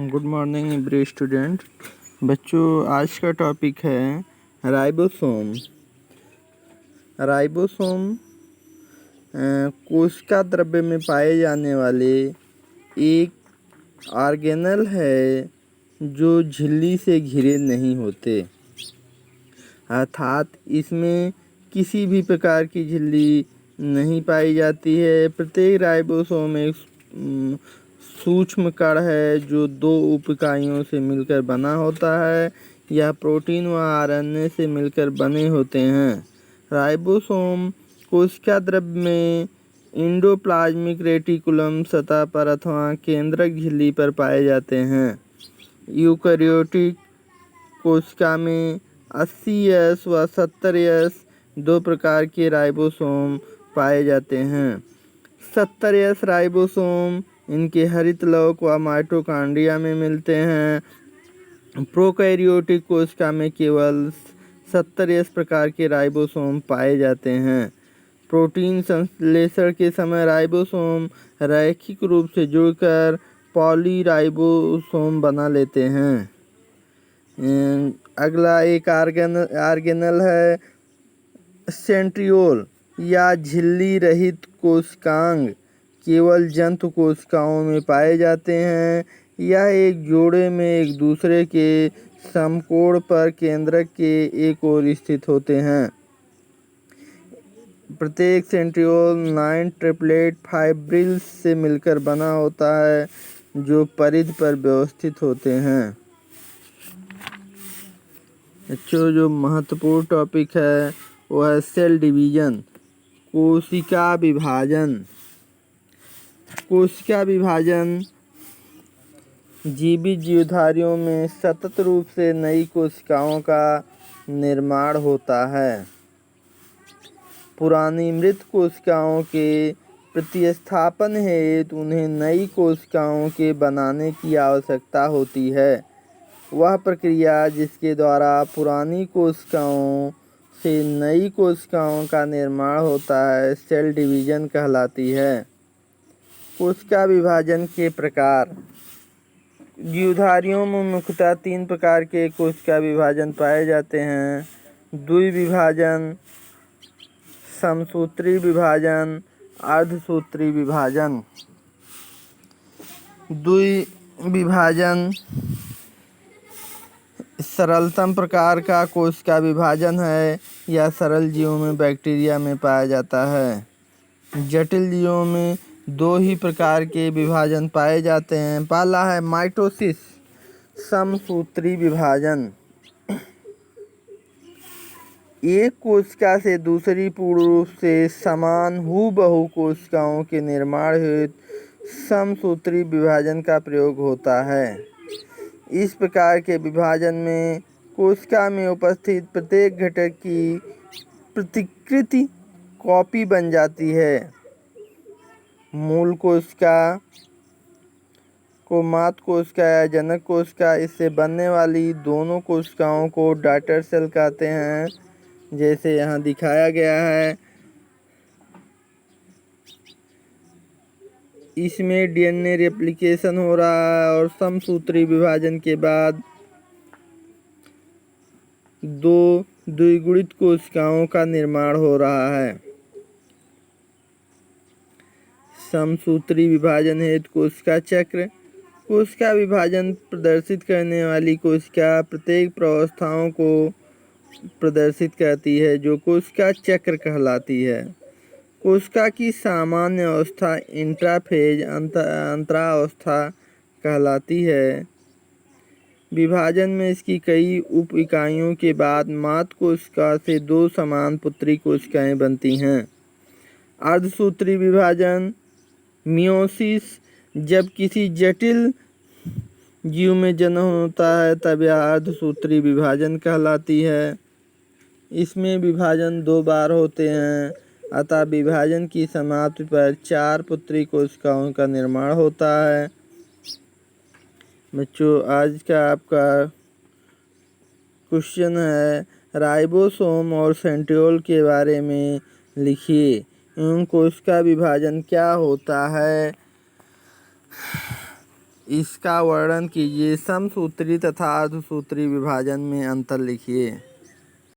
Good morning every student. बच्चों, आज का टॉपिक है राइबोसोम। राइबोसोम कोशिका द्रव्य में पाए जाने वाले एक ऑर्गेनल है जो झिल्ली से घिरे नहीं होते, अर्थात इसमें किसी भी प्रकार की झिल्ली नहीं पाई जाती है। प्रत्येक राइबोसोम एक सूक्ष्म कण है जो दो उप इकाइयों से मिलकर बना होता है। यह प्रोटीन व आरएनए से मिलकर बने होते हैं। राइबोसोम कोशिका द्रव्य में एंडोप्लाज्मिक रेटिकुलम सतह पर अथवा केंद्रक झिल्ली पर पाए जाते हैं। यूकेरियोटिक कोशिका में 80S व 70S दो प्रकार के राइबोसोम पाए जाते हैं। 70S राइबोसोम इनके हरित लवक व माइटोकॉन्ड्रिया में मिलते हैं। प्रोकैरियोटिक कोशिका में केवल 70S प्रकार के राइबोसोम पाए जाते हैं। प्रोटीन संश्लेषण के समय राइबोसोम रैखिक रूप से जुड़कर पॉलीराइबोसोम बना लेते हैं। अगला एक ऑर्गेनल है सेंट्रियोल या झिल्ली रहित कोशिकांग। केवल जंतु कोशिकाओं में पाए जाते हैं। यह एक जोड़े में एक दूसरे के समकोण पर केंद्रक के एक ओर स्थित होते हैं। प्रत्येक सेंट्रियोल 9 ट्रिप्लेट फाइब्रिल्स से मिलकर बना होता है जो परिधि पर व्यवस्थित होते हैं। बच्चों, जो महत्वपूर्ण टॉपिक है वो है सेल डिवीजन, कोशिका विभाजन। कोशिका विभाजन जीवित जीवधारियों में सतत रूप से नई कोशिकाओं का निर्माण होता है। पुरानी मृत कोशिकाओं के प्रतिस्थापन हेतु उन्हें नई कोशिकाओं के बनाने की आवश्यकता होती है। वह प्रक्रिया जिसके द्वारा पुरानी कोशिकाओं से नई कोशिकाओं का निर्माण होता है सेल डिवीजन कहलाती है। कोशिका विभाजन के प्रकार। जीवधारियों में मुख्यतः 3 प्रकार के कोशिका विभाजन पाए जाते हैं: द्विविभाजन, समसूत्री विभाजन, अर्धसूत्री विभाजन। द्विविभाजन सरलतम प्रकार का कोशिका विभाजन है। यह सरल जीवों में बैक्टीरिया में पाया जाता है। जटिल जीवों में 2 ही प्रकार के विभाजन पाए जाते हैं। पहला है माइटोसिस, समसूत्री विभाजन। एक कोशिका से दूसरी पूर्ण रूप से समान हूबहू कोशिकाओं के निर्माण हेतु समसूत्री विभाजन का प्रयोग होता है। इस प्रकार के विभाजन में कोशिका में उपस्थित प्रत्येक घटक की प्रतिकृति कॉपी बन जाती है। मूल कोशिका को मात्र कोशिका या जनक कोशिका, इससे बनने वाली दोनों कोशिकाओं को डॉटर सेल कहते हैं, जैसे यहाँ दिखाया गया है। इसमें डीएनए रेप्लिकेशन हो रहा है और समसूत्री विभाजन के बाद 2 द्विगुणित कोशिकाओं का निर्माण हो रहा है। समसूत्री विभाजन हेतु कोशिका चक्र। कोशिका विभाजन प्रदर्शित करने वाली कोशिका प्रत्येक प्रावस्थाओं को प्रदर्शित करती है जो कोशिका चक्र कहलाती है। कोशिका की सामान्य अवस्था इंट्राफेज अंतरावस्था कहलाती है। विभाजन में इसकी कई उप इकाइयों के बाद मात्र कोशिका से 2 समान पुत्री कोशिकाएं बनती हैं। अर्धसूत्री विभाजन मियोसिस। जब किसी जटिल जीव में जन्म होता है तब यह अर्धसूत्री विभाजन कहलाती है। इसमें विभाजन 2 बार होते हैं, अतः विभाजन की समाप्ति पर 4 पुत्री कोशिकाओं का निर्माण होता है। बच्चों, आज का आपका क्वेश्चन है राइबोसोम और सेंट्रियोल के बारे में लिखिए एवं कोशिका विभाजन क्या होता है। इसका वर्णन कीजिए। समसूत्री तथा अर्धसूत्री विभाजन में अंतर लिखिए।